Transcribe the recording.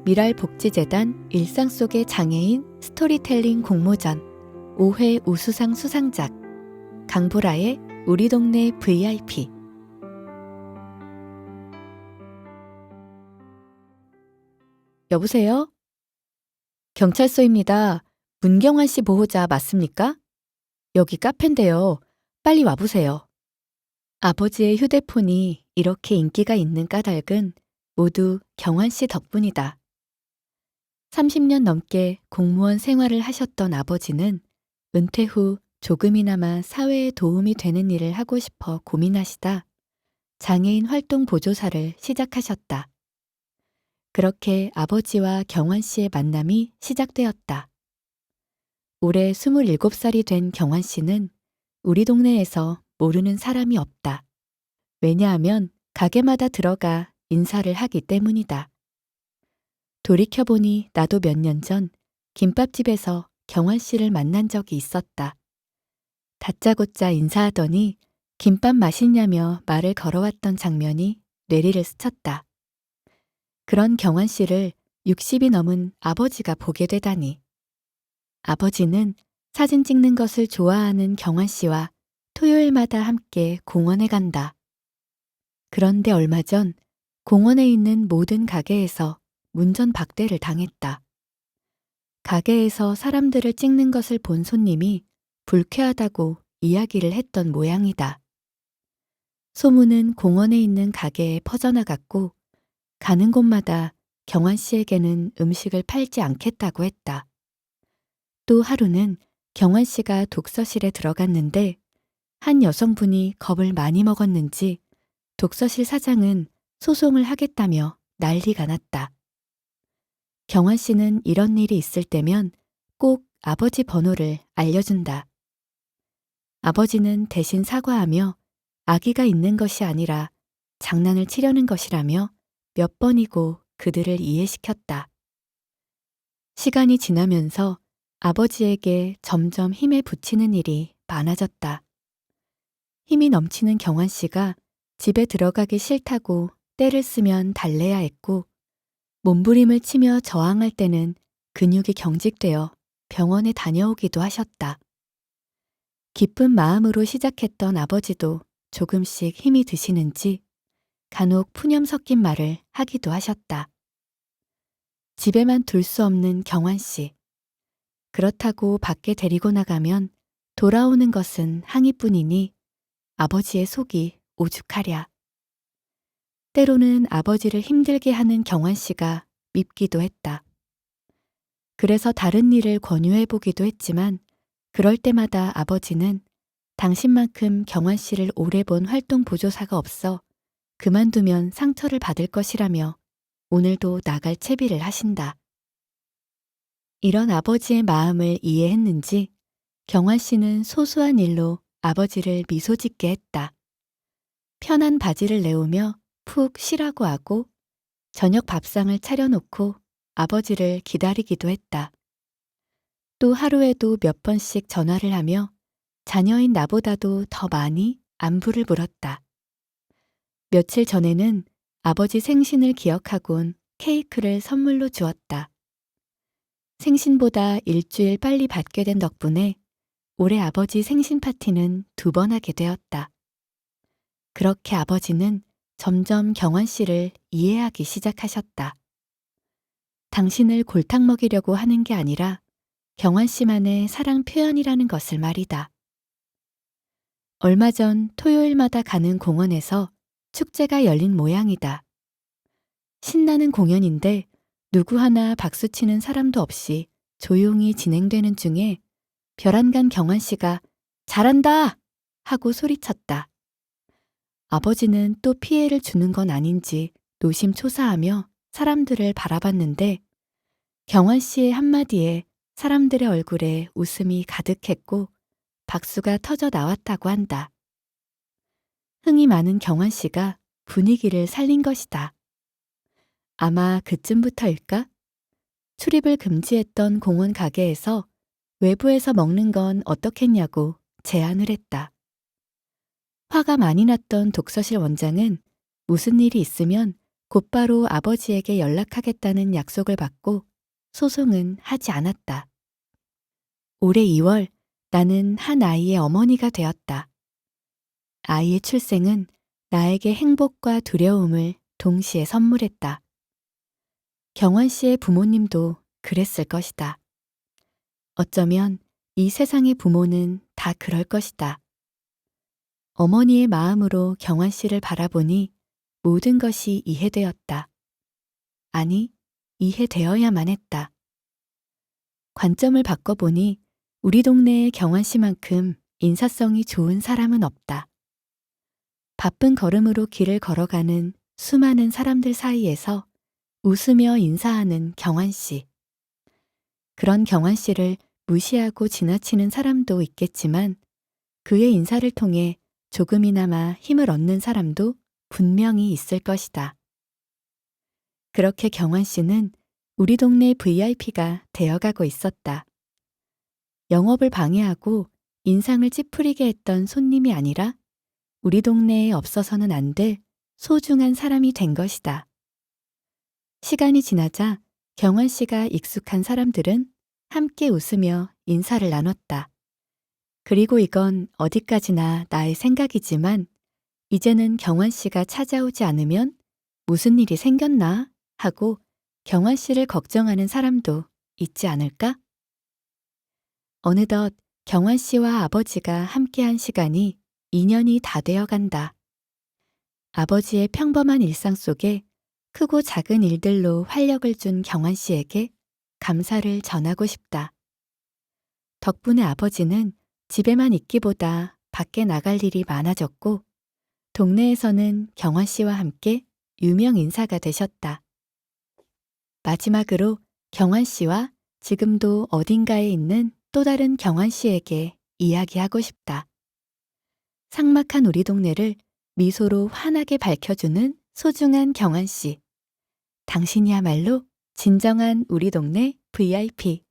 미랄복지재단 일상 속의 장애인 스토리텔링 공모전 5회 우수상 수상작 강보라의 우리 동네 VIP. 여보세요? 경찰서입니다. 문경환 씨 보호자 맞습니까? 여기 카페인데요. 빨리 와보세요. 아버지의 휴대폰이 이렇게 인기가 있는 까닭은 모두 경환 씨 덕분이다. 30년 넘게 공무원 생활을 하셨던 아버지는 은퇴 후 조금이나마 사회에 도움이 되는 일을 하고 싶어 고민하시다 장애인 활동 보조사를 시작하셨다. 그렇게 아버지와 경환 씨의 만남이 시작되었다. 올해 27살이 된 경환 씨는 우리 동네에서 모르는 사람이 없다. 왜냐하면 가게마다 들어가 인사를 하기 때문이다. 돌이켜보니 나도 몇 년 전 김밥집에서 경환 씨를 만난 적이 있었다. 다짜고짜 인사하더니 김밥 맛있냐며 말을 걸어왔던 장면이 뇌리를 스쳤다. 그런 경환 씨를 60이 넘은 아버지가 보게 되다니. 아버지는 사진 찍는 것을 좋아하는 경환 씨와 토요일마다 함께 공원에 간다. 그런데 얼마 전 공원에 있는 모든 가게에서 문전박대를 당했다. 가게에서 사람들을 찍는 것을 본 손님이 불쾌하다고 이야기를 했던 모양이다. 소문은 공원에 있는 가게에 퍼져나갔고 가는 곳마다 경환 씨에게는 음식을 팔지 않겠다고 했다. 또 하루는 경환 씨가 독서실에 들어갔는데 한 여성분이 겁을 많이 먹었는지 독서실 사장은 소송을 하겠다며 난리가 났다. 경환 씨는 이런 일이 있을 때면 꼭 아버지 번호를 알려준다. 아버지는 대신 사과하며 아기가 있는 것이 아니라 장난을 치려는 것이라며 몇 번이고 그들을 이해시켰다. 시간이 지나면서 아버지에게 점점 힘에 부치는 일이 많아졌다. 힘이 넘치는 경환 씨가 집에 들어가기 싫다고 떼를 쓰면 달래야 했고 몸부림을 치며 저항할 때는 근육이 경직되어 병원에 다녀오기도 하셨다. 기쁜 마음으로 시작했던 아버지도 조금씩 힘이 드시는지 간혹 푸념 섞인 말을 하기도 하셨다. 집에만 둘 수 없는 경환 씨. 그렇다고 밖에 데리고 나가면 돌아오는 것은 항의뿐이니 아버지의 속이 오죽하랴. 때로는 아버지를 힘들게 하는 경환 씨가 밉기도 했다. 그래서 다른 일을 권유해보기도 했지만 그럴 때마다 아버지는 당신만큼 경환 씨를 오래 본 활동 보조사가 없어 그만두면 상처를 받을 것이라며 오늘도 나갈 채비를 하신다. 이런 아버지의 마음을 이해했는지 경환 씨는 소소한 일로 아버지를 미소 짓게 했다. 편한 바지를 내오며 푹 쉬라고 하고 저녁 밥상을 차려놓고 아버지를 기다리기도 했다. 또 하루에도 몇 번씩 전화를 하며 자녀인 나보다도 더 많이 안부를 물었다. 며칠 전에는 아버지 생신을 기억하곤 케이크를 선물로 주었다. 생신보다 일주일 빨리 받게 된 덕분에 올해 아버지 생신 파티는 2번 하게 되었다. 그렇게 아버지는 점점 경환 씨를 이해하기 시작하셨다. 당신을 골탕 먹이려고 하는 게 아니라 경환 씨만의 사랑 표현이라는 것을 말이다. 얼마 전 토요일마다 가는 공원에서 축제가 열린 모양이다. 신나는 공연인데 누구 하나 박수치는 사람도 없이 조용히 진행되는 중에 별안간 경환 씨가 잘한다! 하고 소리쳤다. 아버지는 또 피해를 주는 건 아닌지 노심초사하며 사람들을 바라봤는데 경환 씨의 한마디에 사람들의 얼굴에 웃음이 가득했고 박수가 터져 나왔다고 한다. 흥이 많은 경환 씨가 분위기를 살린 것이다. 아마 그쯤부터일까? 출입을 금지했던 공원 가게에서 외부에서 먹는 건 어떻겠냐고 제안을 했다. 화가 많이 났던 독서실 원장은 무슨 일이 있으면 곧바로 아버지에게 연락하겠다는 약속을 받고 소송은 하지 않았다. 올해 2월 나는 한 아이의 어머니가 되었다. 아이의 출생은 나에게 행복과 두려움을 동시에 선물했다. 경환 씨의 부모님도 그랬을 것이다. 어쩌면 이 세상의 부모는 다 그럴 것이다. 어머니의 마음으로 경환 씨를 바라보니 모든 것이 이해되었다. 아니, 이해되어야만 했다. 관점을 바꿔보니 우리 동네의 경환 씨만큼 인사성이 좋은 사람은 없다. 바쁜 걸음으로 길을 걸어가는 수많은 사람들 사이에서 웃으며 인사하는 경환 씨. 그런 경환 씨를 무시하고 지나치는 사람도 있겠지만 그의 인사를 통해 조금이나마 힘을 얻는 사람도 분명히 있을 것이다. 그렇게 경환 씨는 우리 동네 VIP가 되어가고 있었다. 영업을 방해하고 인상을 찌푸리게 했던 손님이 아니라 우리 동네에 없어서는 안 될 소중한 사람이 된 것이다. 시간이 지나자 경환 씨가 익숙한 사람들은 함께 웃으며 인사를 나눴다. 그리고 이건 어디까지나 나의 생각이지만 이제는 경환 씨가 찾아오지 않으면 무슨 일이 생겼나 하고 경환 씨를 걱정하는 사람도 있지 않을까? 어느덧 경환 씨와 아버지가 함께한 시간이 2년이 다 되어 간다. 아버지의 평범한 일상 속에 크고 작은 일들로 활력을 준 경환 씨에게 감사를 전하고 싶다. 덕분에 아버지는 집에만 있기보다 밖에 나갈 일이 많아졌고 동네에서는 경환 씨와 함께 유명 인사가 되셨다. 마지막으로 경환 씨와 지금도 어딘가에 있는 또 다른 경환 씨에게 이야기하고 싶다. 삭막한 우리 동네를 미소로 환하게 밝혀주는 소중한 경환 씨. 당신이야말로 진정한 우리 동네 VIP.